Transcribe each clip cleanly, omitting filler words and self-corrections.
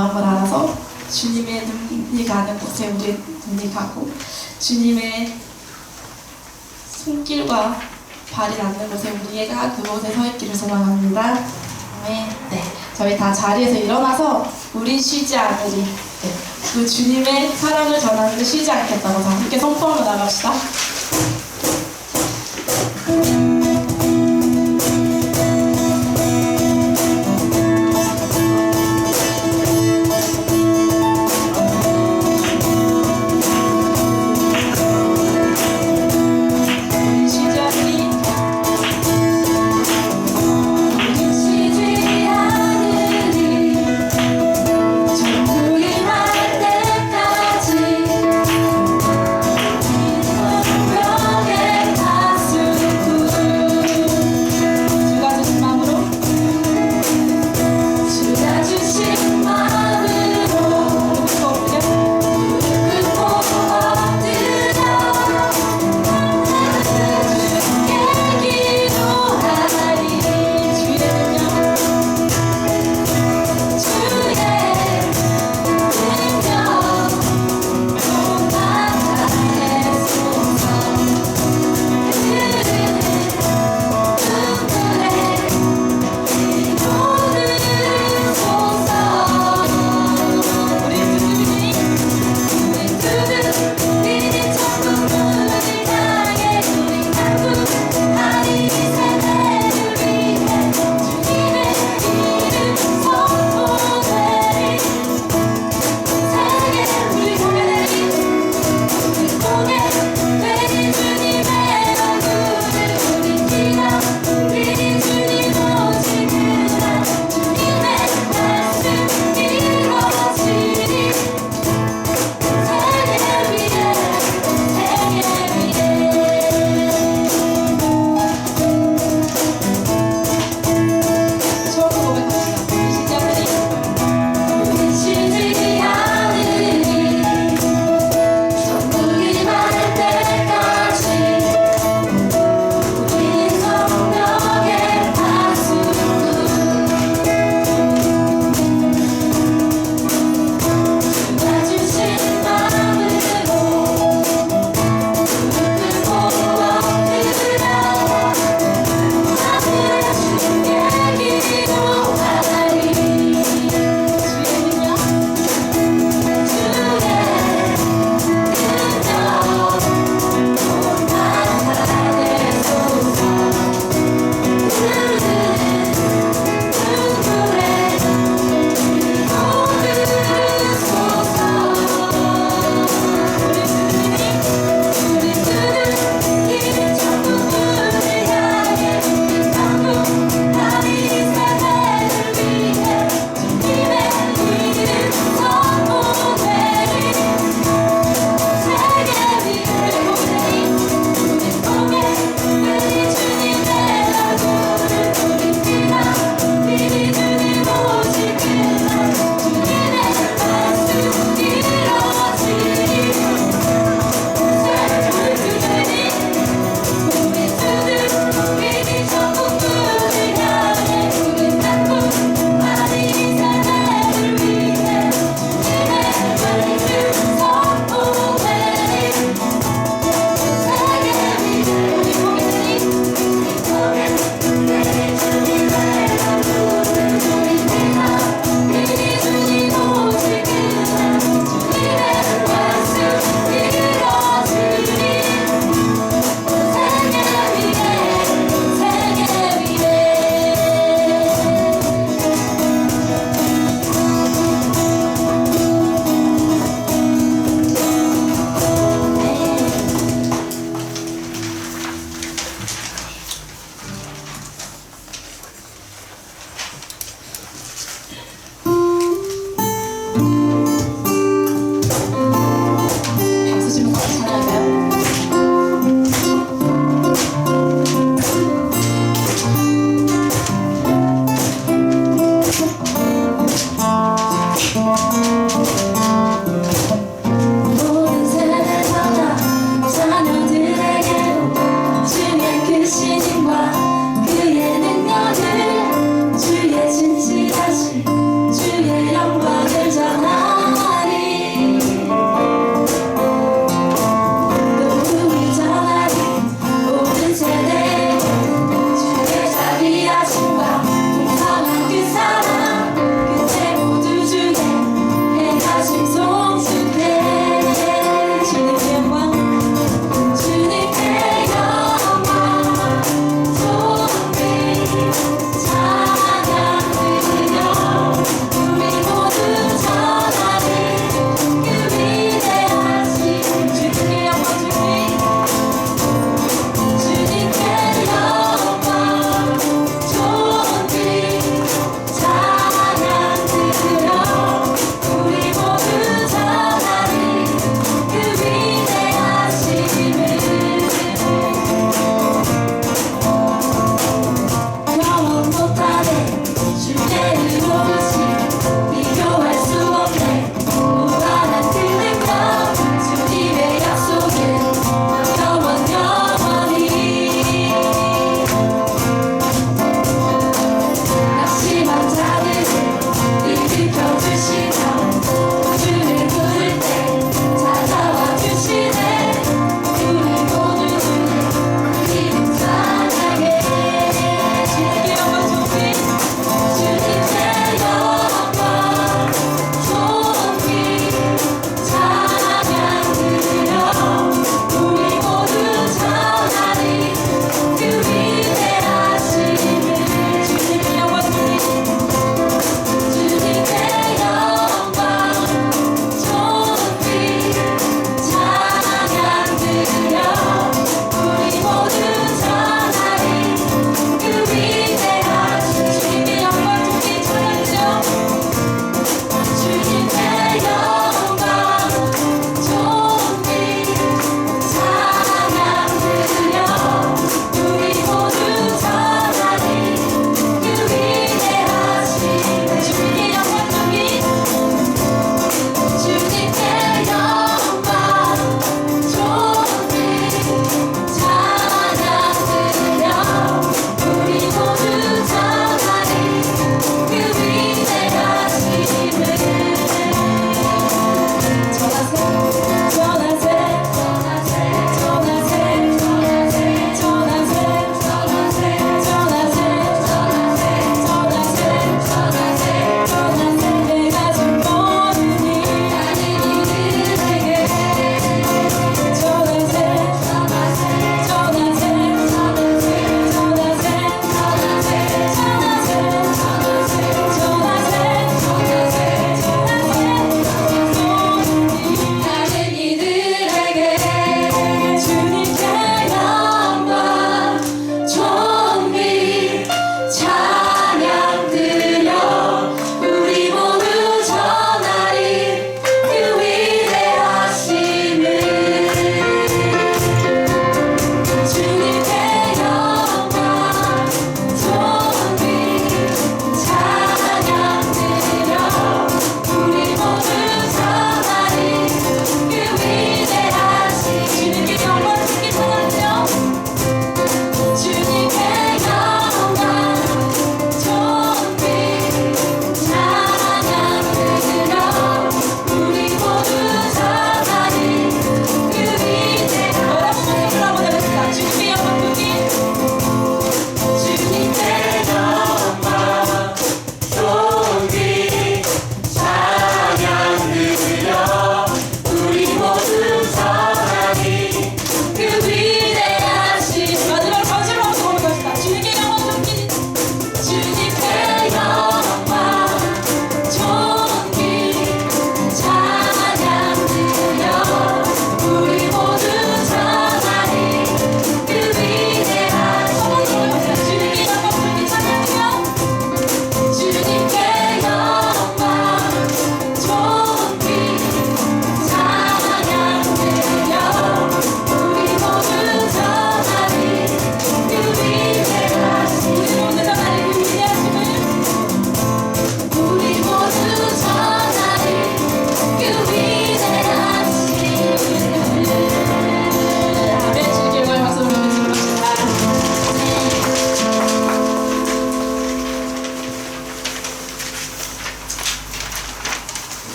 마음을 알아서 주님의 눈이 가는 곳에 우리의 눈이 가고 주님의 손길과 발이 닿는 곳에 우리가 그곳에 서 있기를 소망합니다. 아멘. 네, 저희 다 자리에서 일어나서 우리 쉬지 않으리. 네, 그 주님의 사랑을 전하는데 쉬지 않겠다고 다 함께 선포하며 나갑시다. 그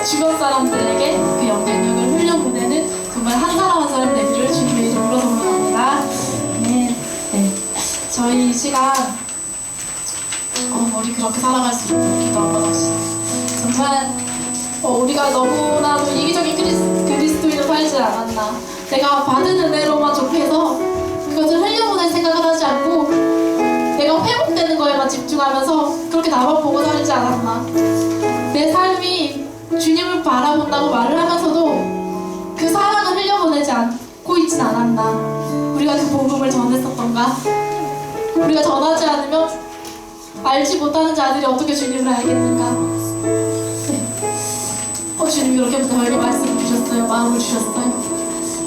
주변 사람들에게 그 영향력을 흘려보내는 정말 한 사람 한 사람 되기를 주님의 이름으로 소원합니다. 네. 저희 이 시간 우리 그렇게 살아갈 수 있도록 기도 한번 합시다. 정말 우리가 너무나도 이기적인 그리스도인으로 살지 않았나. 내가 받은 은혜로만 족해서 그것을 흘려보낼 생각을 하지 않고 내가 회복되는 거에만 데만 집중하면서 그렇게 나만 보고 살지 않았나. 내 삶이 주님을 바라본다고 말을 하면서도 그 사랑을 흘려보내지 않고 있진 않았나. 우리가 그 복음을 전했었던가. 우리가 전하지 않으면 알지 못하는 자들이 어떻게 주님을 알겠는가. 네. 주님이 그렇게부터 저에게 말씀을 주셨어요. 마음을 주셨어요.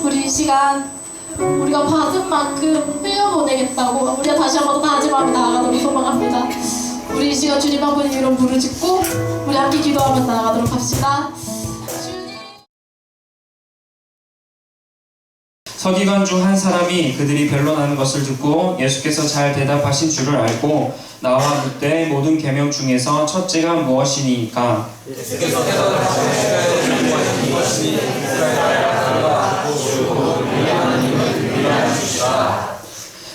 우리 이 시간 우리가 받은 만큼 흘려보내겠다고 우리가 다시 한번 더 다짐하며 나아가도록 소망합니다. 우리 이 시간 주님 한 분 이름 부르짖고 우리 함께 기도하면서 나아가도록 합시다. 서기관 중 한 사람이 그들이 변론하는 것을 듣고 예수께서 잘 대답하신 줄을 알고 나와 묻되 모든 계명 중에서 첫째가 무엇이니까? 예수께서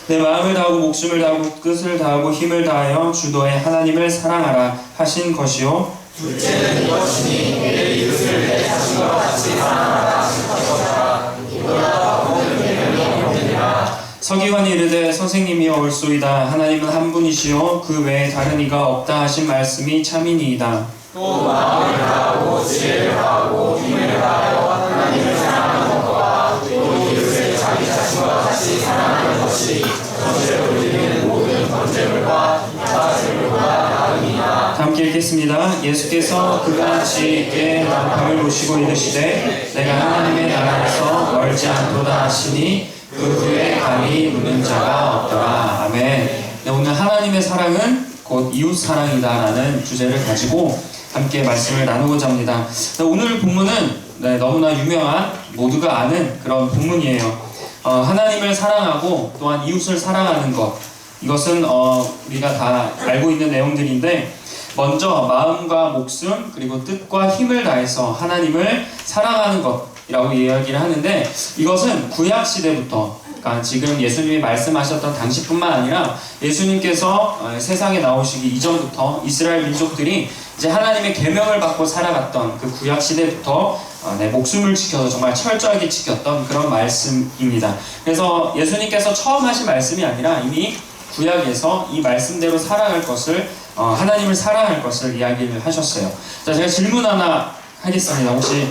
내 마음을 다하고 목숨을 다하고 뜻을 다하고 힘을 다하여 주 너의 하나님을 사랑하라 하신 것이요. 둘째는 이것이니 내 이웃을 내 자신과 같이 사랑하라 하신 것이라. 이보다 모든 계명이 없느니라. 서기관이 이르되 선생님이여 옳소이다. 하나님은 한 분이시요 그 외에 다른 이가 없다 하신 말씀이 참이니이다. 또 마음을 다하고 지혜를 다하고 힘을 다하여 하나님을 사랑하는 것과 또 이웃을 자기 자신과 같이 사랑하는 것이 전제로 드리는 모든 번제물과 자제물보다 나으니라. 함께 읽겠습니다. 예수께서 그가 지혜있게 나팔을 보시고 이르시되 내가 하나님의 나라에서 멀지 않도다 하시니 그 후에 감히 묻는 자가 없더라. 아멘. 네, 오늘 하나님의 사랑은 곧 이웃 사랑이다라는 주제를 가지고 함께 말씀을 나누고자 합니다. 오늘 본문은 너무나 유명한 모두가 아는 그런 본문이에요. 하나님을 사랑하고 또한 이웃을 사랑하는 것, 이것은 우리가 다 알고 있는 내용들인데 먼저 마음과 목숨 그리고 뜻과 힘을 다해서 하나님을 사랑하는 것이라고 이야기를 하는데 이것은 구약 시대부터, 그러니까 지금 예수님이 말씀하셨던 당시뿐만 아니라 예수님께서 세상에 나오시기 이전부터 이스라엘 민족들이 이제 하나님의 계명을 받고 살아갔던 그 구약 시대부터 내 목숨을 지켜서 정말 철저하게 지켰던 그런 말씀입니다. 그래서 예수님께서 처음 하신 말씀이 아니라 이미 구약에서 이 말씀대로 살아갈 것을 하나님을 사랑할 것을 이야기를 하셨어요. 자, 제가 질문 하나 하겠습니다. 혹시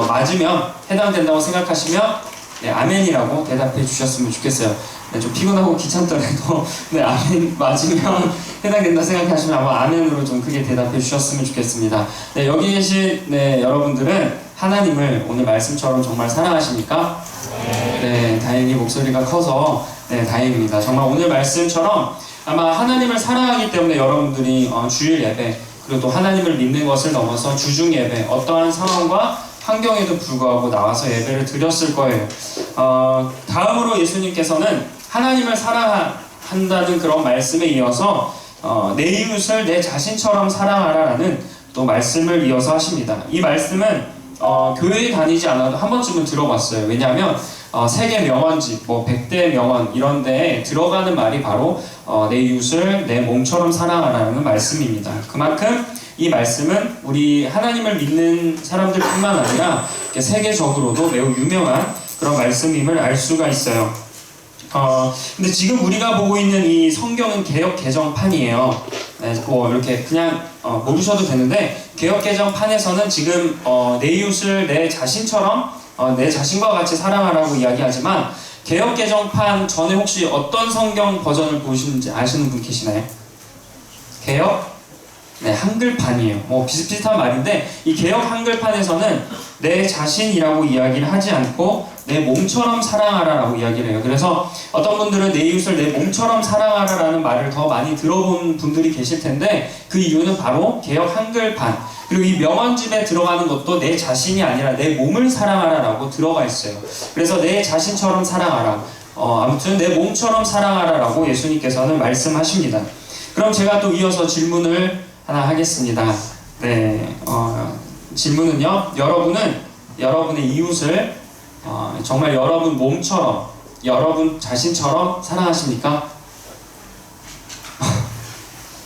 맞으면 해당된다고 생각하시면 네, 아멘이라고 대답해 주셨으면 좋겠어요. 네, 좀 피곤하고 귀찮더라도 네, 아멘 맞으면 해당된다 생각하시면 아마 아멘으로 좀 크게 대답해 주셨으면 좋겠습니다. 네, 여기 계신 여러분들은 하나님을 오늘 말씀처럼 정말 사랑하십니까? 네, 다행히 목소리가 커서 다행입니다. 정말 오늘 말씀처럼 아마 하나님을 사랑하기 때문에 여러분들이 주일 예배 그리고 또 하나님을 믿는 것을 넘어서 주중 예배 어떠한 상황과 환경에도 불구하고 나와서 예배를 드렸을 거예요. 다음으로 예수님께서는 하나님을 사랑한다는 그런 말씀에 이어서 내 이웃을 내 자신처럼 사랑하라라는 또 말씀을 이어서 하십니다. 이 말씀은 교회에 다니지 않아도 한 번쯤은 들어봤어요. 왜냐하면 세계 명언집, 100대 명언 이런 데에 들어가는 말이 바로 내 이웃을 내 몸처럼 사랑하라는 말씀입니다. 그만큼 이 말씀은 우리 하나님을 믿는 사람들뿐만 아니라 세계적으로도 매우 유명한 그런 말씀임을 알 수가 있어요. 근데 지금 우리가 보고 있는 이 성경은 개역 개정판이에요. 네, 이렇게 그냥 모르셔도 되는데 개역 개정판에서는 지금 내 이웃을 내 자신처럼 내 자신과 같이 사랑하라고 이야기하지만 개역 개정판 전에 혹시 어떤 성경 버전을 보시는지 아시는 분 계시나요? 개역? 네, 한글판이에요. 비슷비슷한 말인데 이 개역 한글판에서는 내 자신이라고 이야기를 하지 않고 내 몸처럼 사랑하라라고 이야기를 해요. 그래서 어떤 분들은 내 이웃을 내 몸처럼 사랑하라라는 말을 더 많이 들어본 분들이 계실 텐데 그 이유는 바로 개역 한글판 그리고 이 명언집에 들어가는 것도 내 자신이 아니라 내 몸을 사랑하라라고 들어가 있어요. 그래서 내 자신처럼 사랑하라. 아무튼 내 몸처럼 사랑하라라고 예수님께서는 말씀하십니다. 그럼 제가 또 이어서 질문을 하나 하겠습니다. 네, 질문은요. 여러분은 여러분의 이웃을 정말 여러분 몸처럼, 여러분 자신처럼 사랑하십니까?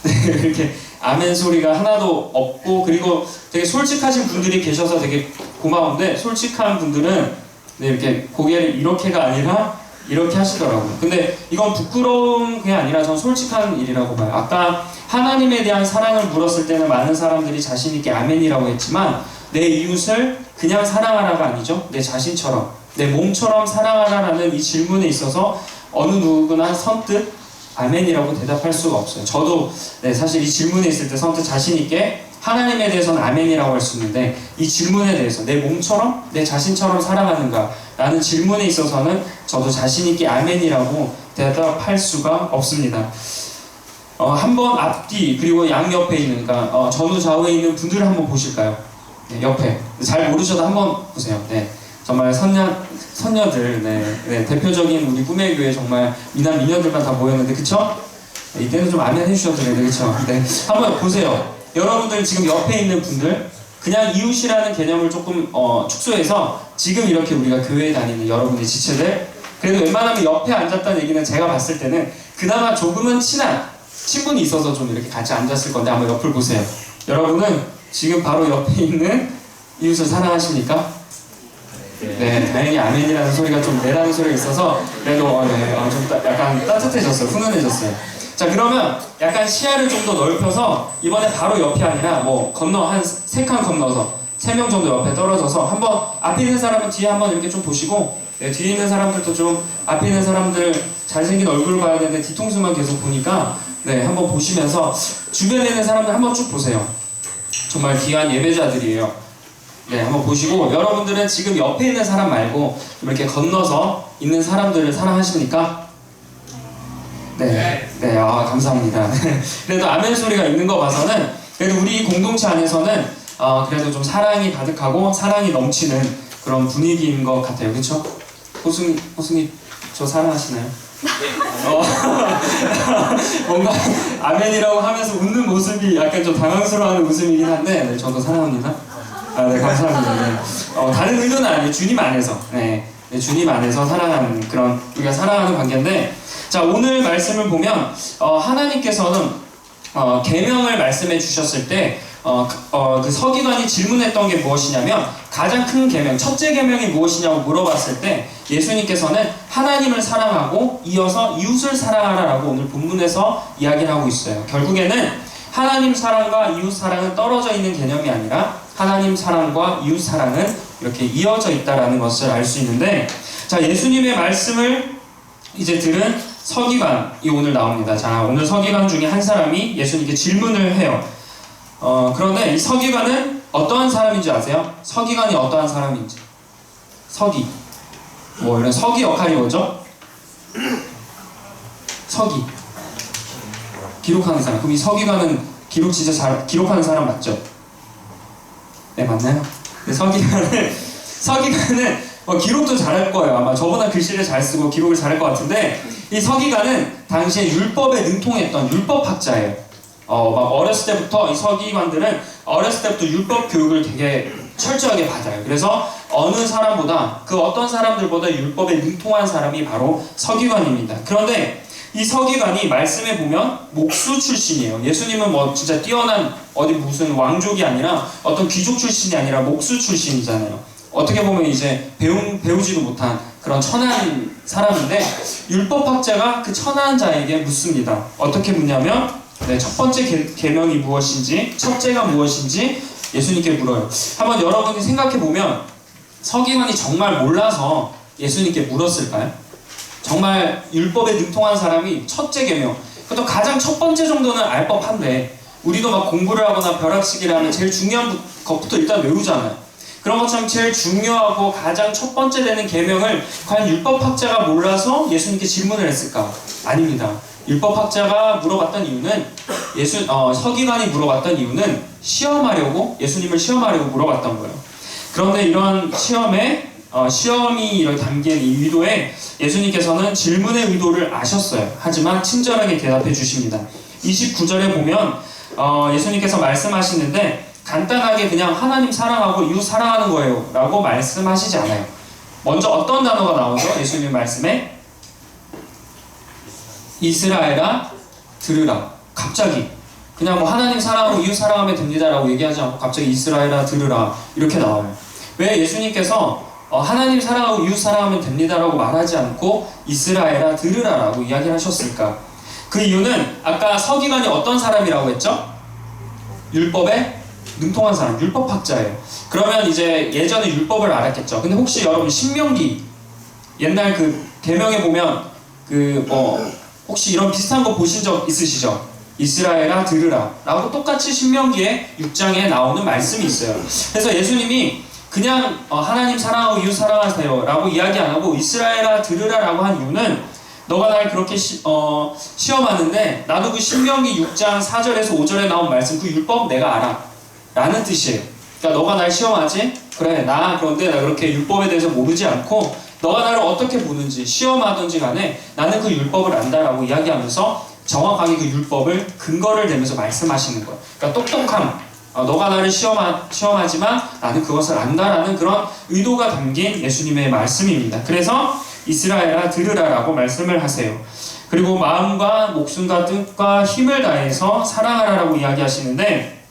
네, 이렇게 아멘 소리가 하나도 없고 그리고 되게 솔직하신 분들이 계셔서 되게 고마운데 솔직한 분들은 네, 이렇게 고개를 이렇게가 아니라 이렇게 하시더라고요. 근데 이건 부끄러운 게 아니라 전 솔직한 일이라고 봐요. 아까 하나님에 대한 사랑을 물었을 때는 많은 사람들이 자신 있게 아멘이라고 했지만 내 이웃을 그냥 사랑하라가 아니죠. 내 자신처럼, 내 몸처럼 사랑하라라는 이 질문에 있어서 어느 누구나 선뜻 아멘이라고 대답할 수가 없어요. 저도 사실 이 질문에 있을 때 선뜻 자신 있게 하나님에 대해서는 아멘이라고 할 수 있는데 이 질문에 대해서 내 몸처럼 내 자신처럼 사랑하는가 라는 질문에 있어서는 저도 자신 있게 아멘이라고 대답할 수가 없습니다. 한번 앞뒤 그리고 양옆에 있는 그러니까 전후 좌우에 있는 분들을 한번 보실까요? 네, 옆에 잘 모르셔도 한번 보세요. 네, 정말 선녀들, 대표적인 우리 꿈의 교회 정말 미남 미녀들만 다 모였는데 그쵸? 네, 이때는 좀 아멘 해주셔도 되는데 그쵸? 네, 한번 보세요. 여러분들 지금 옆에 있는 분들 그냥 이웃이라는 개념을 조금 축소해서 지금 이렇게 우리가 교회에 다니는 여러분의 지체들 그래도 웬만하면 옆에 앉았다는 얘기는 제가 봤을 때는 그나마 조금은 친한 친분이 있어서 좀 이렇게 같이 앉았을 건데 한번 옆을 보세요. 여러분은 지금 바로 옆에 있는 이웃을 사랑하십니까? 네, 다행히 아멘이라는 소리가 좀 내라는 소리가 있어서 그래도 좀 약간 따뜻해졌어요. 훈훈해졌어요. 자, 그러면 약간 시야를 좀 더 넓혀서 이번에 바로 옆이 아니라 뭐 건너 한 3칸 건너서 3명 정도 옆에 떨어져서 한번 앞에 있는 사람은 뒤에 한번 이렇게 좀 보시고 뒤에 있는 사람들도 좀 앞에 있는 사람들 잘생긴 얼굴을 봐야 되는데 뒤통수만 계속 보니까 한번 보시면서 주변에 있는 사람들 한번 쭉 보세요. 정말 귀한 예배자들이에요. 한번 보시고 여러분들은 지금 옆에 있는 사람 말고 좀 이렇게 건너서 있는 사람들을 사랑하십니까? 감사합니다. 그래도 아멘 소리가 있는 거 봐서는 그래도 우리 공동체 안에서는 그래도 좀 사랑이 가득하고 사랑이 넘치는 그런 분위기인 것 같아요. 그쵸? 호승이 저 사랑하시나요? 뭔가 아멘이라고 하면서 웃는 모습이 약간 좀 당황스러워하는 웃음이긴 한데 저도 사랑합니다. 네, 감사합니다. 다른 의도는 아니에요. 주님 안에서 주님 안에서 사랑하는 그런 우리가 사랑하는 관계인데 자, 오늘 말씀을 보면 하나님께서는 계명을 말씀해 주셨을 때 그 서기관이 질문했던 게 무엇이냐면 가장 큰 계명, 첫째 계명이 무엇이냐고 물어봤을 때 예수님께서는 하나님을 사랑하고 이어서 이웃을 사랑하라라고 오늘 본문에서 이야기를 하고 있어요. 결국에는 하나님 사랑과 이웃 사랑은 떨어져 있는 개념이 아니라 하나님 사랑과 이웃 사랑은 이렇게 이어져 있다라는 것을 알 수 있는데 자, 예수님의 말씀을 이제 들은 서기관이 오늘 나옵니다. 자, 오늘 서기관 중에 한 사람이 예수님께 질문을 해요. 그런데 이 서기관은 어떠한 사람인지 아세요? 서기관이 어떠한 사람인지. 서기. 뭐 이런 서기 역할이 뭐죠? 서기. 기록하는 사람. 그럼 이 서기관은 기록 진짜 잘 기록하는 사람 맞죠? 네, 맞나요? 네, 서기관은 기록도 잘할 거예요. 아마 저보다 글씨를 잘 쓰고 기록을 잘할 것 같은데 이 서기관은 당시에 율법에 능통했던 율법학자예요. 막 어렸을 때부터 이 서기관들은 어렸을 때부터 율법 교육을 되게 철저하게 받아요. 그래서 어느 사람보다 그 어떤 사람들보다 율법에 능통한 사람이 바로 서기관입니다. 그런데 이 서기관이 말씀에 보면 목수 출신이에요. 예수님은 뭐 진짜 뛰어난 어디 무슨 왕족이 아니라 어떤 귀족 출신이 아니라 목수 출신이잖아요. 어떻게 보면 이제 배우지도 못한 그런 천한 사람인데 율법학자가 그 천한 자에게 묻습니다. 어떻게 묻냐면 첫 번째 계명이 무엇인지 첫째가 무엇인지 예수님께 물어요. 한번 여러분이 생각해보면 서기관이 정말 몰라서 예수님께 물었을까요? 정말 율법에 능통한 사람이 첫째 계명 그것도 가장 첫 번째 정도는 알 법한데 우리도 막 공부를 하거나 벼락치기를 하면 제일 중요한 것부터 일단 외우잖아요. 그런 것처럼 제일 중요하고 가장 첫 번째 되는 계명을 과연 율법학자가 몰라서 예수님께 질문을 했을까? 아닙니다. 율법학자가 물어봤던 이유는 서기관이 물어봤던 이유는 예수님을 시험하려고 물어봤던 거예요. 그런데 이런 시험이 이렇게 담긴 이 의도에 예수님께서는 질문의 의도를 아셨어요. 하지만 친절하게 대답해 주십니다. 29절에 보면 예수님께서 말씀하시는데 간단하게 그냥 하나님 사랑하고 이웃 사랑하는 거예요 라고 말씀하시지 않아요. 먼저 어떤 단어가 나오죠? 예수님 말씀에 이스라엘아 들으라. 갑자기 그냥 뭐 하나님 사랑하고 이웃 사랑하면 됩니다 라고 얘기하지 않고 갑자기 이스라엘아 들으라 이렇게 나와요. 왜 예수님께서 하나님 사랑하고 이웃 사랑하면 됩니다라고 말하지 않고 이스라엘아 들으라라고 이야기를 하셨을까? 그 이유는 아까 서기관이 어떤 사람이라고 했죠? 율법에 능통한 사람, 율법학자예요. 그러면 이제 예전에 율법을 알았겠죠. 근데 혹시 여러분 신명기 옛날 그 계명에 보면 혹시 이런 비슷한 거 보신 적 있으시죠? 이스라엘아 들으라 라고 똑같이 신명기에 6장에 나오는 말씀이 있어요. 그래서 예수님이 그냥 하나님 사랑하고 이웃 사랑하세요 라고 이야기 안 하고 이스라엘아 들으라 라고 한 이유는 너가 날 그렇게 시험하는데 나도 그 신명기 6장 4절에서 5절에 나온 말씀 그 율법 내가 알아 라는 뜻이에요. 그러니까 너가 날 시험하지? 그래 그런데 나 그렇게 율법에 대해서 모르지 않고 너가 나를 어떻게 보는지 시험하든지 간에 나는 그 율법을 안다라고 이야기하면서 정확하게 그 율법을 근거를 대면서 말씀하시는 거예요. 그러니까 똑똑함, 너가 나를 시험하지만 나는 그것을 안다라는 그런 의도가 담긴 예수님의 말씀입니다. 그래서 이스라엘아 들으라라고 말씀을 하세요. 그리고 마음과 목숨과 뜻과 힘을 다해서 사랑하라라고 이야기하시는데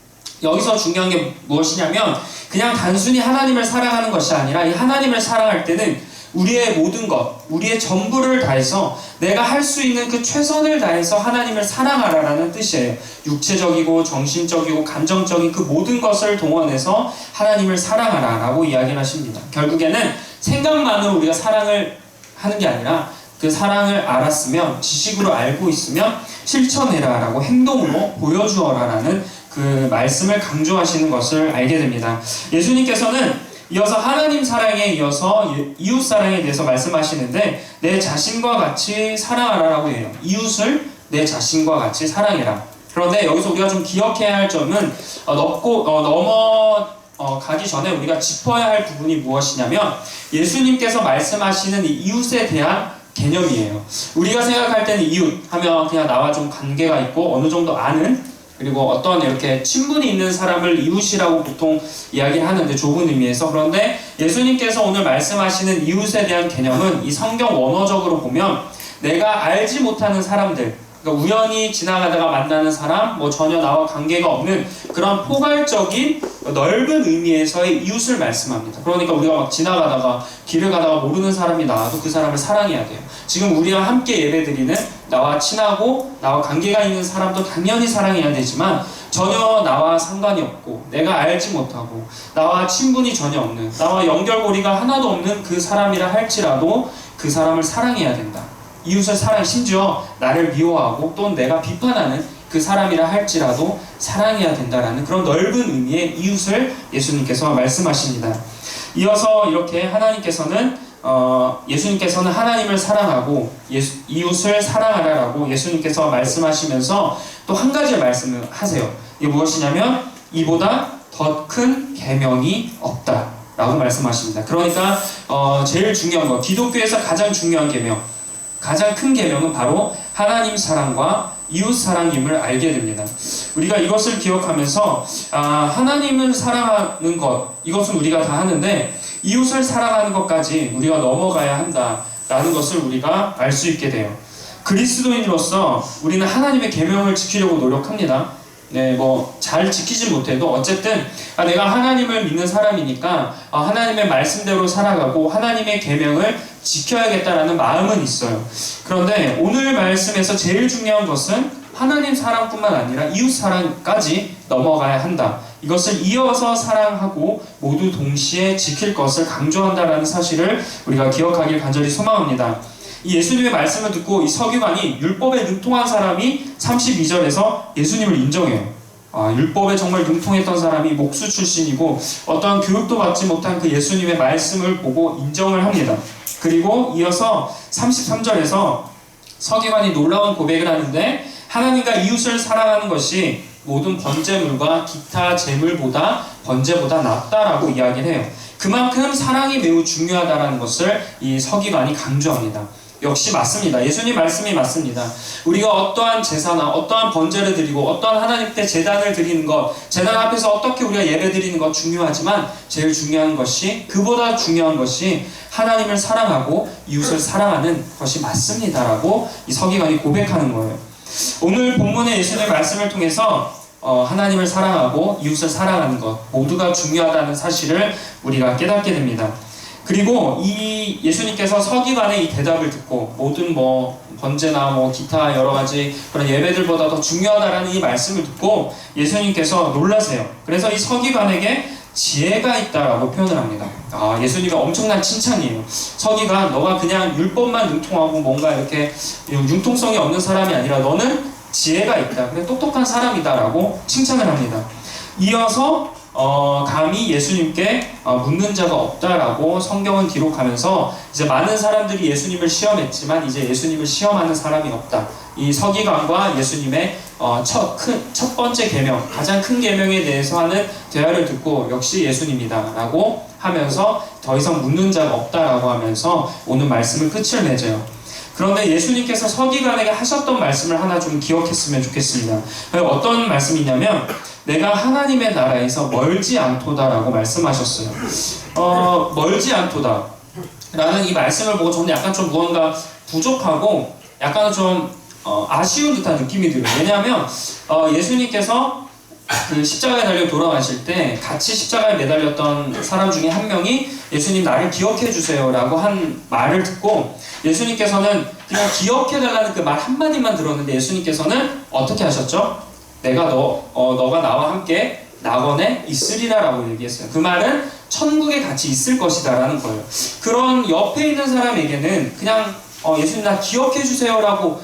여기서 중요한 게 무엇이냐면 그냥 단순히 하나님을 사랑하는 것이 아니라 이 하나님을 사랑할 때는 우리의 모든 것, 우리의 전부를 다해서 내가 할 수 있는 그 최선을 다해서 하나님을 사랑하라라는 뜻이에요. 육체적이고 정신적이고 감정적인 그 모든 것을 동원해서 하나님을 사랑하라라고 이야기를 하십니다. 결국에는 생각만으로 우리가 사랑을 하는 게 아니라 그 사랑을 알았으면 지식으로 알고 있으면 실천해라라고 행동으로 보여주어라라는 그 말씀을 강조하시는 것을 알게 됩니다. 예수님께서는 이어서 하나님 사랑에 이어서 이웃 사랑에 대해서 말씀하시는데 내 자신과 같이 사랑하라라고 해요. 이웃을 내 자신과 같이 사랑해라. 그런데 여기서 우리가 좀 기억해야 할 점은 넘어가기 전에 우리가 짚어야 할 부분이 무엇이냐면 예수님께서 말씀하시는 이 이웃에 대한 개념이에요. 우리가 생각할 때는 이웃 하면 그냥 나와 좀 관계가 있고 어느 정도 아는 그리고 어떤 이렇게 친분이 있는 사람을 이웃이라고 보통 이야기를 하는데 좁은 의미에서 그런데 예수님께서 오늘 말씀하시는 이웃에 대한 개념은 이 성경 원어적으로 보면 내가 알지 못하는 사람들 그러니까 우연히 지나가다가 만나는 사람 전혀 나와 관계가 없는 그런 포괄적인 넓은 의미에서의 이웃을 말씀합니다. 그러니까 우리가 막 지나가다가 길을 가다가 모르는 사람이 나와도 그 사람을 사랑해야 돼요. 지금 우리와 함께 예배드리는 나와 친하고 나와 관계가 있는 사람도 당연히 사랑해야 되지만 전혀 나와 상관이 없고 내가 알지 못하고 나와 친분이 전혀 없는 나와 연결고리가 하나도 없는 그 사람이라 할지라도 그 사람을 사랑해야 된다. 이웃을 심지어 나를 미워하고 또 내가 비판하는 그 사람이라 할지라도 사랑해야 된다라는 그런 넓은 의미의 이웃을 예수님께서 말씀하십니다. 이어서 이렇게 예수님께서는 하나님을 사랑하고 이웃을 사랑하라라고 예수님께서 말씀하시면서 또 한 가지 말씀을 하세요. 이게 무엇이냐면 이보다 더 큰 계명이 없다라고 말씀하십니다. 그러니까 제일 중요한 거 기독교에서 가장 중요한 계명 가장 큰 계명은 바로 하나님 사랑과 이웃 사랑임을 알게 됩니다. 우리가 이것을 기억하면서 하나님을 사랑하는 것 이것은 우리가 다 하는데 이웃을 사랑하는 것까지 우리가 넘어가야 한다라는 것을 우리가 알 수 있게 돼요. 그리스도인으로서 우리는 하나님의 계명을 지키려고 노력합니다. 잘 지키지 못해도 어쨌든 내가 하나님을 믿는 사람이니까 하나님의 말씀대로 살아가고 하나님의 계명을 지켜야겠다라는 마음은 있어요. 그런데 오늘 말씀에서 제일 중요한 것은 하나님 사랑뿐만 아니라 이웃 사랑까지 넘어가야 한다. 이것을 이어서 사랑하고 모두 동시에 지킬 것을 강조한다라는 사실을 우리가 기억하길 간절히 소망합니다. 이 예수님의 말씀을 듣고 이 서기관이 율법에 능통한 사람이 32절에서 예수님을 인정해요. 율법에 정말 능통했던 사람이 목수 출신이고 어떠한 교육도 받지 못한 그 예수님의 말씀을 보고 인정을 합니다. 그리고 이어서 33절에서 서기관이 놀라운 고백을 하는데 하나님과 이웃을 사랑하는 것이 모든 번제물과 기타 제물보다 번제보다 낫다라고 이야기를 해요. 그만큼 사랑이 매우 중요하다는 것을 이 서기관이 강조합니다. 역시 맞습니다. 예수님 말씀이 맞습니다. 우리가 어떠한 제사나 어떠한 번제를 드리고 어떠한 하나님께 제단을 드리는 것, 제단 앞에서 어떻게 우리가 예배 드리는 것 중요하지만 제일 중요한 것이 그보다 중요한 것이 하나님을 사랑하고 이웃을 사랑하는 것이 맞습니다라고 이 서기관이 고백하는 거예요. 오늘 본문의 예수님의 말씀을 통해서 하나님을 사랑하고 이웃을 사랑하는 것 모두가 중요하다는 사실을 우리가 깨닫게 됩니다. 그리고 이 예수님께서 서기관의 이 대답을 듣고 모든 번제나 기타 여러 가지 그런 예배들보다 더 중요하다라는 이 말씀을 듣고 예수님께서 놀라세요. 그래서 이 서기관에게 지혜가 있다라고 표현을 합니다. 예수님의 엄청난 칭찬이에요. 서기관, 너가 그냥 율법만 능통하고 뭔가 이렇게 융통성이 없는 사람이 아니라 너는 지혜가 있다. 그래 똑똑한 사람이다라고 칭찬을 합니다. 이어서 감히 예수님께 묻는 자가 없다라고 성경은 기록하면서 이제 많은 사람들이 예수님을 시험했지만 이제 예수님을 시험하는 사람이 없다. 이 서기관과 예수님의 첫 번째 계명, 가장 큰 계명에 대해서 하는 대화를 듣고 역시 예수님이다라고 하면서 더 이상 묻는 자가 없다라고 하면서 오늘 말씀을 끝을 맺어요. 그런데 예수님께서 서기관에게 하셨던 말씀을 하나 좀 기억했으면 좋겠습니다. 어떤 말씀이냐면 내가 하나님의 나라에서 멀지 않도다라고 말씀하셨어요. 멀지 않도다 라는 이 말씀을 보고 저는 약간 좀 무언가 부족하고 약간 좀 아쉬운 듯한 느낌이 들어요. 왜냐하면 예수님께서 그 십자가에 달려 돌아가실 때 같이 십자가에 매달렸던 사람 중에 한 명이 예수님 나를 기억해 주세요 라고 한 말을 듣고 예수님께서는 그냥 기억해 달라는 그 말 한마디만 들었는데 예수님께서는 어떻게 하셨죠? 내가 너가 나와 함께 낙원에 있으리라 라고 얘기했어요. 그 말은 천국에 같이 있을 것이다 라는 거예요. 그런 옆에 있는 사람에게는 그냥 예수님 나 기억해 주세요 라고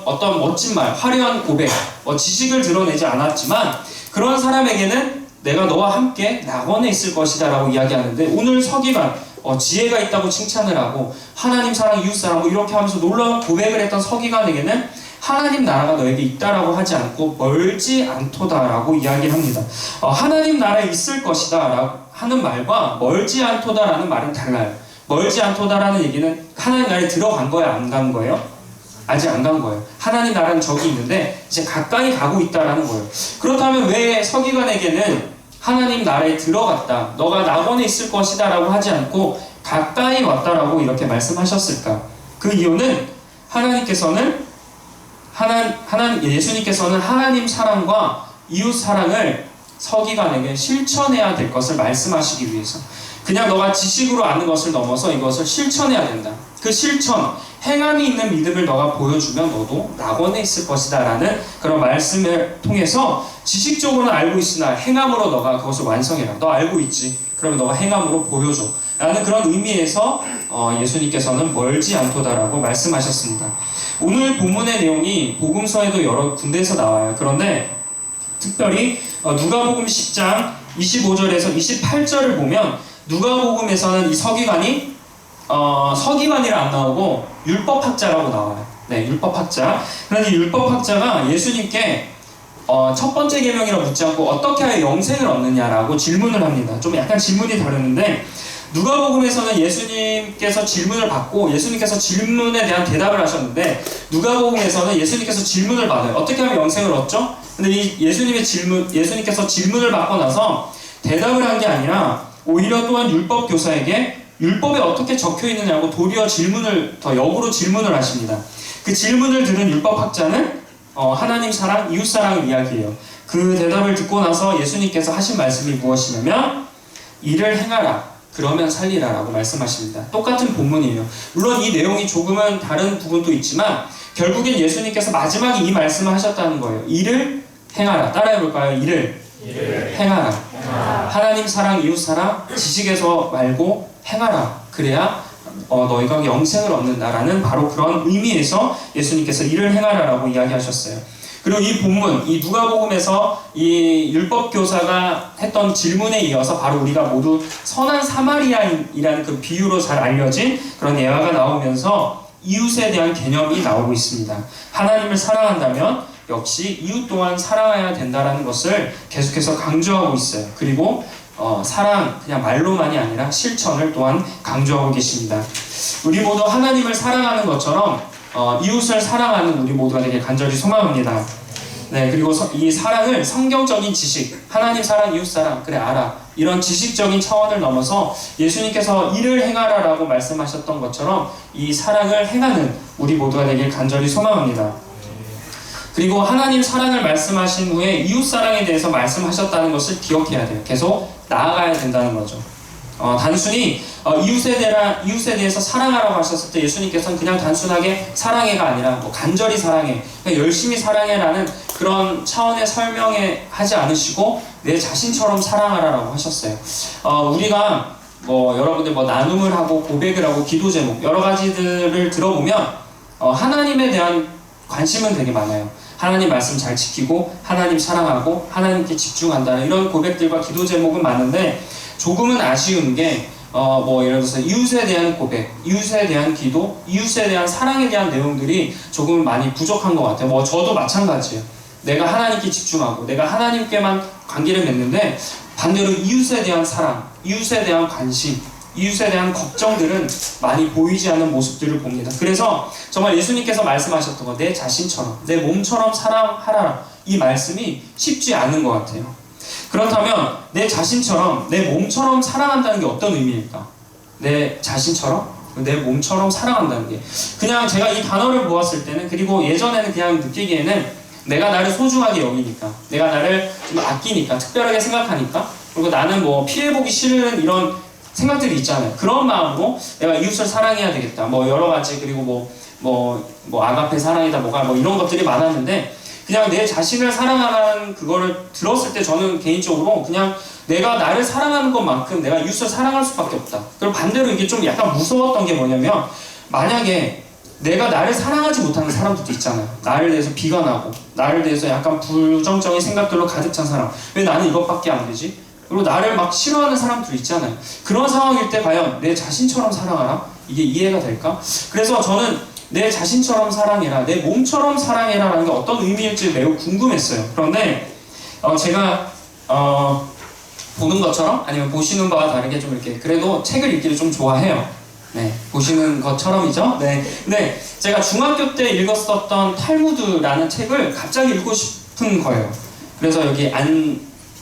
어떤 멋진 말, 화려한 고백, 지식을 드러내지 않았지만 그런 사람에게는 내가 너와 함께 낙원에 있을 것이다 라고 이야기하는데 오늘 서기관 지혜가 있다고 칭찬을 하고 하나님 사랑, 이웃 사랑 이렇게 하면서 놀라운 고백을 했던 서기관에게는 하나님 나라가 너에게 있다라고 하지 않고 멀지 않도다라고 이야기를 합니다. 하나님 나라에 있을 것이다 라고 하는 말과 멀지 않도다라는 말은 달라요. 멀지 않도다라는 얘기는 하나님 나라에 들어간 거야, 안 간 거예요? 아직 안 간 거예요. 하나님 나라는 저기 있는데 이제 가까이 가고 있다라는 거예요. 그렇다면 왜 서기관에게는 하나님 나라에 들어갔다, 너가 낙원에 있을 것이다 라고 하지 않고 가까이 왔다라고 이렇게 말씀하셨을까? 그 이유는 예수님께서는 하나님 사랑과 이웃 사랑을 서기관에게 실천해야 될 것을 말씀하시기 위해서 그냥 너가 지식으로 아는 것을 넘어서 이것을 실천해야 된다. 그 실천, 행함이 있는 믿음을 너가 보여주면 너도 낙원에 있을 것이다 라는 그런 말씀을 통해서 지식적으로는 알고 있으나 행함으로 너가 그것을 완성해라. 너 알고 있지? 그러면 너가 행함으로 보여줘 라는 그런 의미에서 예수님께서는 멀지 않도다라고 말씀하셨습니다. 오늘 본문의 내용이 복음서에도 여러 군데에서 나와요. 그런데 특별히 누가복음 10장 25절에서 28절을 보면 누가복음에서는 이 서기관이 서기관이라 안 나오고 율법학자라고 나와요. 네, 율법학자. 그런데 이 율법학자가 예수님께 첫 번째 계명이라 묻지 않고 어떻게 하여 영생을 얻느냐라고 질문을 합니다. 좀 약간 질문이 다르는데 누가복음에서는 예수님께서 질문을 받고 예수님께서 질문에 대한 대답을 하셨는데 누가복음에서는 예수님께서 질문을 받아요. 어떻게 하면 영생을 얻죠? 근데 이 예수님께서 질문을 받고 나서 대답을 한 게 아니라 오히려 또한 율법 교사에게 율법에 어떻게 적혀 있느냐고 도리어 더 역으로 질문을 하십니다. 그 질문을 들은 율법학자는 하나님 사랑, 이웃 사랑을 이야기해요. 그 대답을 듣고 나서 예수님께서 하신 말씀이 무엇이냐면 이를 행하라. 그러면 살리라 라고 말씀하십니다. 똑같은 본문이에요. 물론 이 내용이 조금은 다른 부분도 있지만 결국엔 예수님께서 마지막에 이 말씀을 하셨다는 거예요. 이를 행하라. 따라해볼까요? 이를 행하라. 하나님 사랑, 이웃 사랑, 지식에서 말고 행하라. 그래야 너희가 영생을 얻는다라는 바로 그런 의미에서 예수님께서 이를 행하라라고 이야기하셨어요. 그리고 이 본문, 이 누가복음에서 이 율법교사가 했던 질문에 이어서 바로 우리가 모두 선한 사마리아인이라는 그 비유로 잘 알려진 그런 예화가 나오면서 이웃에 대한 개념이 나오고 있습니다. 하나님을 사랑한다면 역시 이웃 또한 사랑해야 된다는 것을 계속해서 강조하고 있어요. 그리고 사랑, 그냥 말로만이 아니라 실천을 또한 강조하고 계십니다. 우리 모두 하나님을 사랑하는 것처럼 이웃을 사랑하는 우리 모두가 되길 간절히 소망합니다. 네, 그리고 이 사랑을 성경적인 지식, 하나님 사랑, 이웃 사랑, 그래 알아, 이런 지식적인 차원을 넘어서 예수님께서 이를 행하라라고 말씀하셨던 것처럼 이 사랑을 행하는 우리 모두가 되길 간절히 소망합니다. 그리고 하나님 사랑을 말씀하신 후에 이웃 사랑에 대해서 말씀하셨다는 것을 기억해야 돼요. 계속 나아가야 된다는 거죠. 단순히 이웃에 대해서 사랑하라고 하셨을 때 예수님께서는 그냥 단순하게 사랑해가 아니라 뭐 간절히 사랑해, 그냥 열심히 사랑해라는 그런 차원의 설명에 하지 않으시고 내 자신처럼 사랑하라라고 하셨어요. 우리가 여러분들 나눔을 하고 고백을 하고 기도 제목 여러 가지들을 들어보면 하나님에 대한 관심은 되게 많아요. 하나님 말씀 잘 지키고 하나님 사랑하고 하나님께 집중한다는 이런 고백들과 기도 제목은 많은데 조금은 아쉬운 게 예를 들어서 이웃에 대한 고백, 이웃에 대한 기도, 이웃에 대한 사랑에 대한 내용들이 조금 많이 부족한 것 같아요. 저도 마찬가지예요. 내가 하나님께 집중하고 내가 하나님께만 관계를 맺는데 반대로 이웃에 대한 사랑, 이웃에 대한 관심, 이웃에 대한 걱정들은 많이 보이지 않는 모습들을 봅니다. 그래서 정말 예수님께서 말씀하셨던 거, 내 자신처럼, 내 몸처럼 사랑하라, 이 말씀이 쉽지 않은 것 같아요. 그렇다면 내 자신처럼, 내 몸처럼 사랑한다는 게 어떤 의미일까? 내 자신처럼, 내 몸처럼 사랑한다는 게 그냥 제가 이 단어를 보았을 때는, 그리고 예전에는 그냥 느끼기에는 내가 나를 소중하게 여기니까, 내가 나를 좀 아끼니까, 특별하게 생각하니까, 그리고 나는 피해보기 싫은 이런 생각들이 있잖아요. 그런 마음으로 내가 이웃을 사랑해야 되겠다. 여러 가지, 그리고 아가페 사랑이다, 이런 것들이 많았는데, 그냥 내 자신을 사랑하는 그거를 들었을 때 저는 개인적으로 그냥 내가 나를 사랑하는 것만큼 내가 이웃을 사랑할 수밖에 없다. 그리고 반대로 이게 좀 약간 무서웠던 게 뭐냐면, 만약에 내가 나를 사랑하지 못하는 사람들도 있잖아요. 나를 대해서 비관하고 나를 대해서 약간 부정적인 생각들로 가득 찬 사람, 왜 나는 이것밖에 안 되지? 그리고 나를 막 싫어하는 사람들 있잖아요. 그런 상황일 때 과연 내 자신처럼 사랑하라? 이게 이해가 될까? 그래서 저는 내 자신처럼 사랑해라, 내 몸처럼 사랑해라 라는 게 어떤 의미일지 매우 궁금했어요. 그런데 제가 보는 것처럼 아니면 보시는 바와 다르게 좀 이렇게 그래도 책을 읽기를 좀 좋아해요. 네, 보시는 것처럼이죠. 네, 근데 제가 중학교 때 읽었었던 탈무드라는 책을 갑자기 읽고 싶은 거예요. 그래서 여기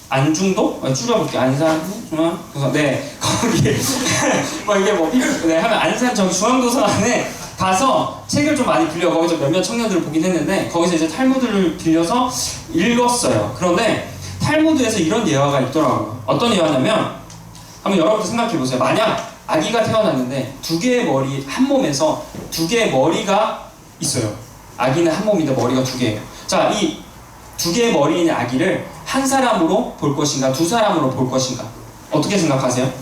안중도? 줄여볼게요. 안산중앙? 네, 거기 이게 하면 안산 저기 중앙도서관에 가서 책을 좀 많이 빌려 거기서 몇몇 청년들을 보긴 했는데, 거기서 이제 탈무드를 빌려서 읽었어요. 그런데 탈무드에서 이런 예화가 있더라고요. 어떤 예화냐면, 한번 여러분들 생각해 보세요. 만약 아기가 태어났는데 두 개의 머리, 한 몸에서 두 개의 머리가 있어요. 아기는 한 몸인데 머리가 두 개예요. 자, 이 두 개의 머리인 아기를 한 사람으로 볼 것인가, 두 사람으로 볼 것인가? 어떻게 생각하세요?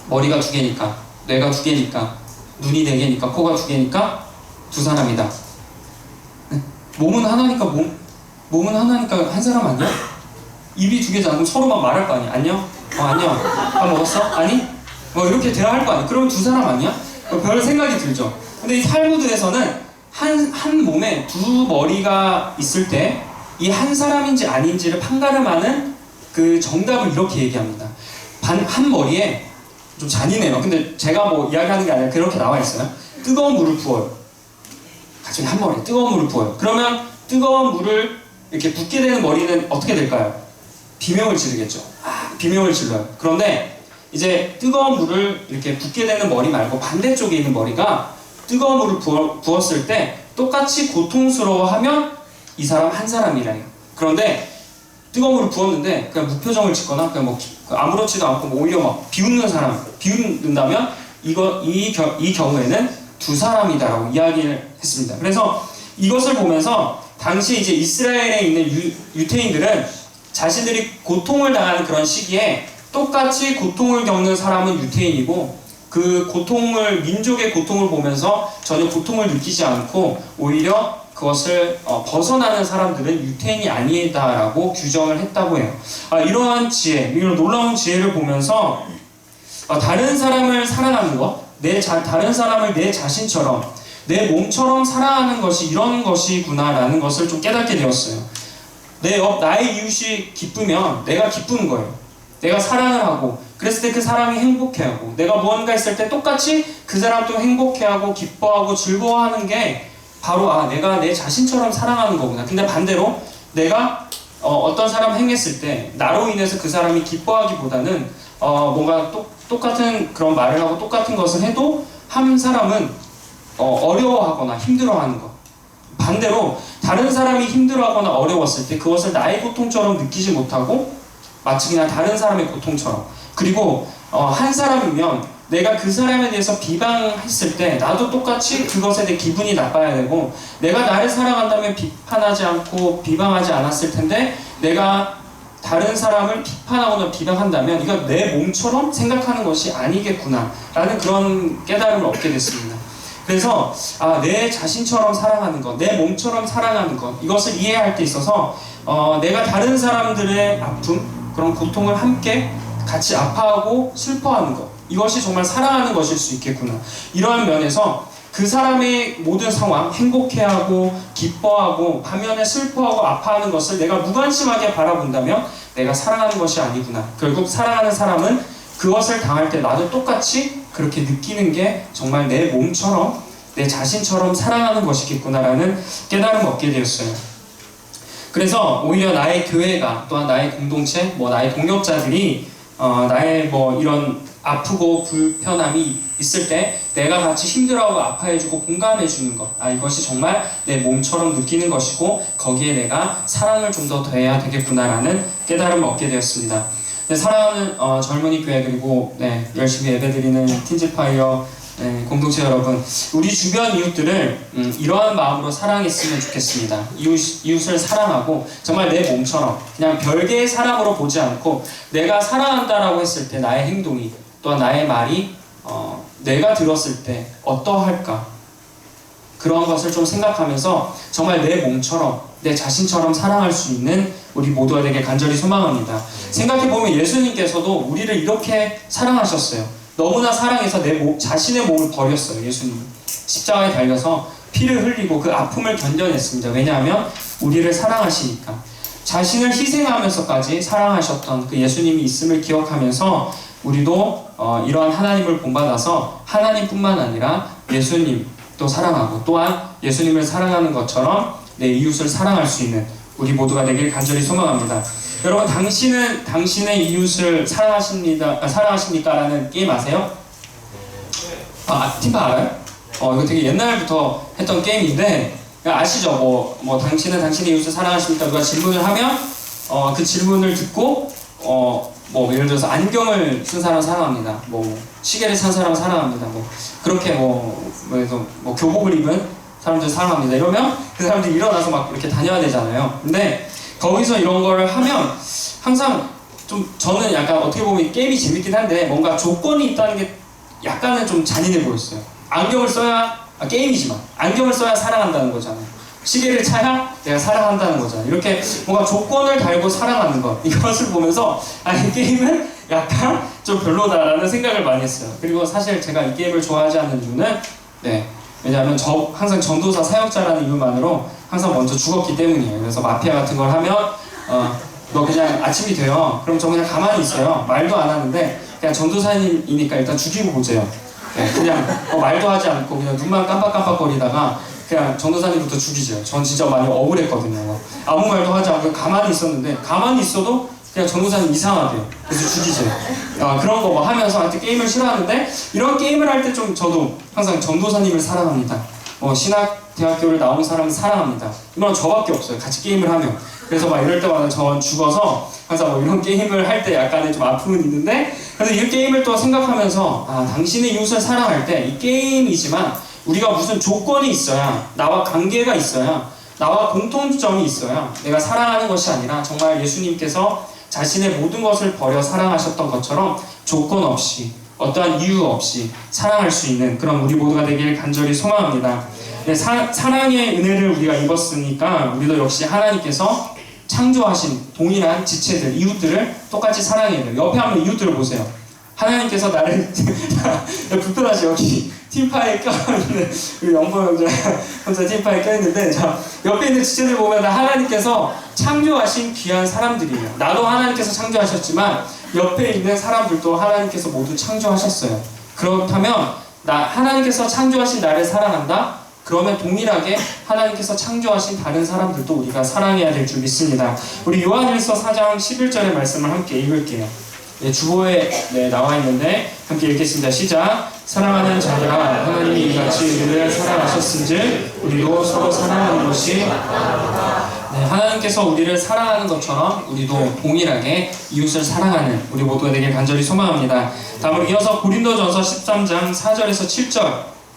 머리가 두 개니까, 뇌가 두 개니까, 눈이 네 개니까, 코가 두 개니까 두 사람이다. 네. 몸은 하나니까 몸은 하나니까 한 사람 아니야? 입이 두 개잖아. 그럼 서로 막 말할 거 아니야? 안녕? 안녕. 밥 먹었어? 아니? 이렇게 대화할 거 아니야? 그러면 두 사람 아니야? 별 생각이 들죠. 근데 이 탈무드에서는 한 몸에 두 머리가 있을 때 이 한 사람인지 아닌지를 판가름하는 그 정답을 이렇게 얘기합니다. 한 머리에, 좀 잔인해요. 근데 제가 이야기하는 게 아니라 그렇게 나와 있어요. 뜨거운 물을 부어요. 갑자기 한 머리에 뜨거운 물을 부어요. 그러면 뜨거운 물을 이렇게 붓게 되는 머리는 어떻게 될까요? 비명을 지르겠죠. 비명을 질러요. 그런데 이제 뜨거운 물을 이렇게 붓게 되는 머리 말고 반대쪽에 있는 머리가 뜨거운 물을 부었을 때 똑같이 고통스러워하면 이 사람 한 사람이래요. 그런데 뜨거운 물을 부었는데 그냥 무표정을 짓거나 그냥 아무렇지도 않고 오히려 막 비웃는다면 이 경우에는 두 사람이다라고 이야기를 했습니다. 그래서 이것을 보면서 당시 이제 이스라엘에 있는 유태인들은 자신들이 고통을 당하는 그런 시기에 똑같이 고통을 겪는 사람은 유태인이고, 그 민족의 고통을 보면서 전혀 고통을 느끼지 않고 오히려 그것을 벗어나는 사람들은 유태인이 아니다라고 규정을 했다고 해요. 이러한 지혜, 이런 놀라운 지혜를 보면서 다른 사람을 사랑하는 것, 다른 사람을 내 자신처럼, 내 몸처럼 사랑하는 것이 이런 것이구나라는 것을 좀 깨닫게 되었어요. 나의 이웃이 기쁘면 내가 기쁜 거예요. 내가 사랑을 하고, 그랬을 때 그 사람이 행복해하고, 내가 무언가 있을 때 똑같이 그 사람도 행복해하고 기뻐하고 즐거워하는 게 바로 내가 내 자신처럼 사랑하는 거구나. 근데 반대로 내가 어떤 사람 행했을 때 나로 인해서 그 사람이 기뻐하기보다는 뭔가 똑같은 그런 말을 하고 똑같은 것을 해도 한 사람은 어려워하거나 힘들어하는 것. 반대로 다른 사람이 힘들어하거나 어려웠을 때 그것을 나의 고통처럼 느끼지 못하고 마치 그냥 다른 사람의 고통처럼, 그리고 한 사람이면 내가 그 사람에 대해서 비방했을 때 나도 똑같이 그것에 대해 기분이 나빠야 되고, 내가 나를 사랑한다면 비판하지 않고 비방하지 않았을 텐데 내가 다른 사람을 비판하거나 비방한다면 이거 내 몸처럼 생각하는 것이 아니겠구나 라는 그런 깨달음을 얻게 됐습니다. 그래서 내 자신처럼 사랑하는 것, 내 몸처럼 사랑하는 것, 이것을 이해할 때 있어서 내가 다른 사람들의 아픔, 그런 고통을 함께 같이 아파하고 슬퍼하는 것, 이것이 정말 사랑하는 것일 수 있겠구나. 이러한 면에서 그 사람의 모든 상황, 행복해하고 기뻐하고 반면에 슬퍼하고 아파하는 것을 내가 무관심하게 바라본다면 내가 사랑하는 것이 아니구나. 결국 사랑하는 사람은 그것을 당할 때 나도 똑같이 그렇게 느끼는 게 정말 내 몸처럼, 내 자신처럼 사랑하는 것이겠구나라는 깨달음을 얻게 되었어요. 그래서 오히려 나의 교회가, 또한 나의 공동체, 나의 동역자들이 나의 이런 아프고 불편함이 있을 때 내가 같이 힘들어하고 아파해주고 공감해주는 것, 이것이 정말 내 몸처럼 느끼는 것이고 거기에 내가 사랑을 좀 더 더해야 되겠구나라는 깨달음을 얻게 되었습니다. 사랑하는 젊은이 교회, 그리고 열심히 예배드리는 틴즈파이어 공동체 여러분, 우리 주변 이웃들을 이러한 마음으로 사랑했으면 좋겠습니다. 이웃을 사랑하고 정말 내 몸처럼 그냥 별개의 사람으로 보지 않고 내가 사랑한다라고 했을 때 나의 행동이, 또한 나의 말이 내가 들었을 때 어떠할까, 그런 것을 좀 생각하면서 정말 내 몸처럼, 내 자신처럼 사랑할 수 있는 우리 모두가 되길 간절히 소망합니다. 생각해보면 예수님께서도 우리를 이렇게 사랑하셨어요. 너무나 사랑해서 자신의 몸을 버렸어요. 예수님이 십자가에 달려서 피를 흘리고 그 아픔을 견뎌냈습니다. 왜냐하면 우리를 사랑하시니까. 자신을 희생하면서까지 사랑하셨던 그 예수님이 있음을 기억하면서 우리도 이러한 하나님을 본받아서 하나님뿐만 아니라 예수님도 사랑하고, 또한 예수님을 사랑하는 것처럼 내 이웃을 사랑할 수 있는 우리 모두가 되길 간절히 소망합니다. 여러분, 당신은 당신의 이웃을 사랑하십니까? 라는 게임 아세요? 팀파 알아요? 이거 되게 옛날부터 했던 게임인데, 아시죠? 당신은 당신의 이웃을 사랑하십니까? 누가 질문을 하면 그 질문을 듣고 예를 들어서 안경을 쓴 사람 사랑합니다. 시계를 산 사람 사랑합니다. 그렇게 그래서 교복을 입은 사람들 사랑합니다. 이러면 그 사람들이 일어나서 막 이렇게 다녀야 되잖아요. 근데 거기서 이런 걸 하면 항상 좀 저는 약간 어떻게 보면 게임이 재밌긴 한데 뭔가 조건이 있다는 게 약간은 좀 잔인해 보였어요. 안경을 써야 게임이지만 안경을 써야 사랑한다는 거잖아요. 시계를 차야 내가 사랑한다는 거잖아요. 이렇게 뭔가 조건을 달고 사랑하는 것, 이것을 보면서 이 게임은 약간 좀 별로다라는 생각을 많이 했어요. 그리고 사실 제가 이 게임을 좋아하지 않는 이유는 왜냐하면 항상 전도사 사역자라는 이유만으로 항상 먼저 죽었기 때문이에요. 그래서 마피아 같은 걸 하면 너 그냥 아침이 돼요. 그럼 저 그냥 가만히 있어요. 말도 안 하는데 그냥 전도사님이니까 일단 죽이고 보세요. 그냥 말도 하지 않고 그냥 눈만 깜빡깜빡거리다가 그냥 전도사님부터 죽이죠. 전 진짜 많이 억울했거든요. 아무 말도 하지 않고 가만히 있었는데 가만히 있어도 그냥 전도사님 이상하대요. 그래서 죽이죠. 그런 거 하면서 하여튼 게임을 싫어하는데, 이런 게임을 할 때 좀 저도 항상 전도사님을 사랑합니다. 신학대학교를 나온 사람을 사랑합니다. 이건 저밖에 없어요. 같이 게임을 하면. 그래서 이럴 때마다 전 죽어서 항상 이런 게임을 할 때 약간의 좀 아픔은 있는데, 그래서 이 게임을 또 생각하면서 당신의 이웃을 사랑할 때 이 게임이지만 우리가 무슨 조건이 있어야, 나와 관계가 있어야, 나와 공통점이 있어야 내가 사랑하는 것이 아니라 정말 예수님께서 자신의 모든 것을 버려 사랑하셨던 것처럼 조건 없이, 어떠한 이유 없이 사랑할 수 있는 그런 우리 모두가 되길 간절히 소망합니다. 사랑의 은혜를 우리가 입었으니까 우리도 역시 하나님께서 창조하신 동일한 지체들, 이웃들을 똑같이 사랑해야 돼요. 옆에 한번 이웃들을 보세요. 하나님께서 나를 불편하지, 여기 팀파에 껴있는 우리 영보 형제 혼자 팀파에 껴있는데, 옆에 있는 지체들 보면 다 하나님께서 창조하신 귀한 사람들이에요. 나도 하나님께서 창조하셨지만 옆에 있는 사람들도 하나님께서 모두 창조하셨어요. 그렇다면 하나님께서 창조하신 나를 사랑한다? 그러면 동일하게 하나님께서 창조하신 다른 사람들도 우리가 사랑해야 될 줄 믿습니다. 우리 요한일서 4장 11절의 말씀을 함께 읽을게요. 주보에 나와 있는데 함께 읽겠습니다. 시작. 사랑하는 자들아, 하나님이 이같이 우리를 사랑하셨은즉 우리도 서로 사랑하는 것이 네, 하나님께서 우리를 사랑하는 것처럼 우리도 동일하게 이웃을 사랑하는 우리 모두가 되길 간절히 소망합니다. 다음으로 이어서 고린도전서 13장 4절에서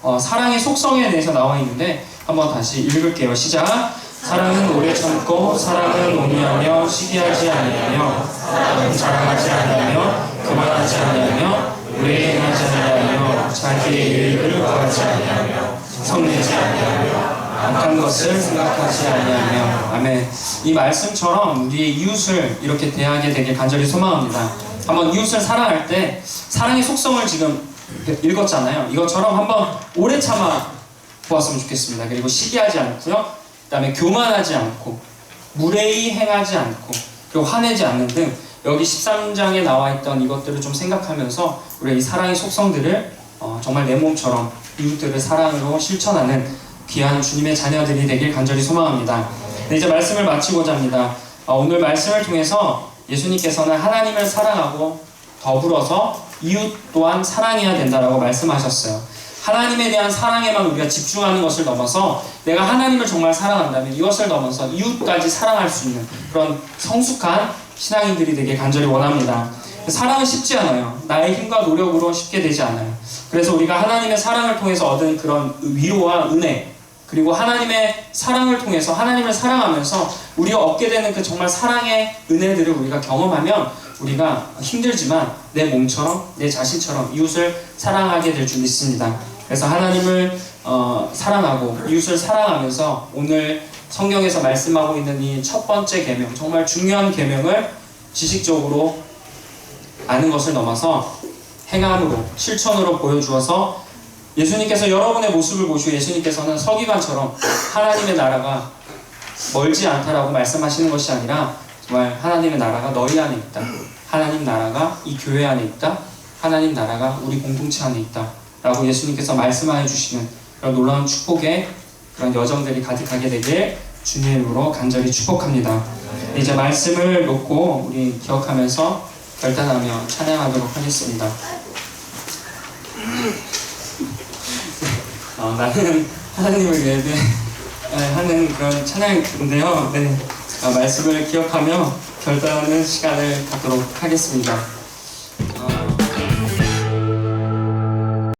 7절 사랑의 속성에 대해서 나와 있는데 한번 다시 읽을게요. 시작. 사랑은 오래 참고 사랑은 온유하며 시기하지 아니하며 사랑은 자랑하지 아니하며 교만하지 아니하며 의행하지 아니하며 자기의 유익을 구하지 아니하며 성내지 아니하며 악한 것을 생각하지 아니하며. 아멘. 이 말씀처럼 우리의 이웃을 이렇게 대하게 되길 간절히 소망합니다. 한번 이웃을 사랑할 때 사랑의 속성을 지금 읽었잖아요. 이것처럼 한번 오래 참아 보았으면 좋겠습니다. 그리고 시기하지 않고요. 그 다음에 교만하지 않고 무례히 행하지 않고 그리고 화내지 않는 등 여기 13장에 나와 있던 이것들을 좀 생각하면서 우리가 이 사랑의 속성들을 정말 내 몸처럼 이웃들을 사랑으로 실천하는 귀한 주님의 자녀들이 되길 간절히 소망합니다. 네, 이제 말씀을 마치고자 합니다. 오늘 말씀을 통해서 예수님께서는 하나님을 사랑하고 더불어서 이웃 또한 사랑해야 된다라고 말씀하셨어요. 하나님에 대한 사랑에만 우리가 집중하는 것을 넘어서 내가 하나님을 정말 사랑한다면 이것을 넘어서 이웃까지 사랑할 수 있는 그런 성숙한 신앙인들이 되길 간절히 원합니다. 사랑은 쉽지 않아요. 나의 힘과 노력으로 쉽게 되지 않아요. 그래서 우리가 하나님의 사랑을 통해서 얻은 그런 위로와 은혜, 그리고 하나님의 사랑을 통해서 하나님을 사랑하면서 우리가 얻게 되는 그 정말 사랑의 은혜들을 우리가 경험하면 우리가 힘들지만 내 몸처럼 내 자신처럼 이웃을 사랑하게 될 줄 믿습니다. 그래서 하나님을 사랑하고 이웃을 사랑하면서 오늘 성경에서 말씀하고 있는 이 첫 번째 계명, 정말 중요한 계명을 지식적으로 아는 것을 넘어서 행함으로 실천으로 보여주어서 예수님께서 여러분의 모습을 보시고 예수님께서는 서기관처럼 하나님의 나라가 멀지 않다라고 말씀하시는 것이 아니라 정말 하나님의 나라가 너희 안에 있다. 하나님 나라가 이 교회 안에 있다. 하나님 나라가 우리 공동체 안에 있다. 라고 예수님께서 말씀해 주시는 그런 놀라운 축복의 그런 여정들이 가득하게 되길 주님의 이름으로 간절히 축복합니다. 이제 말씀을 놓고 우리 기억하면서 결단하며 찬양하도록 하겠습니다. 나는 하나님을 위해 하는 그런 찬양인데요. 네, 말씀을 기억하며 결단하는 시간을 갖도록 하겠습니다.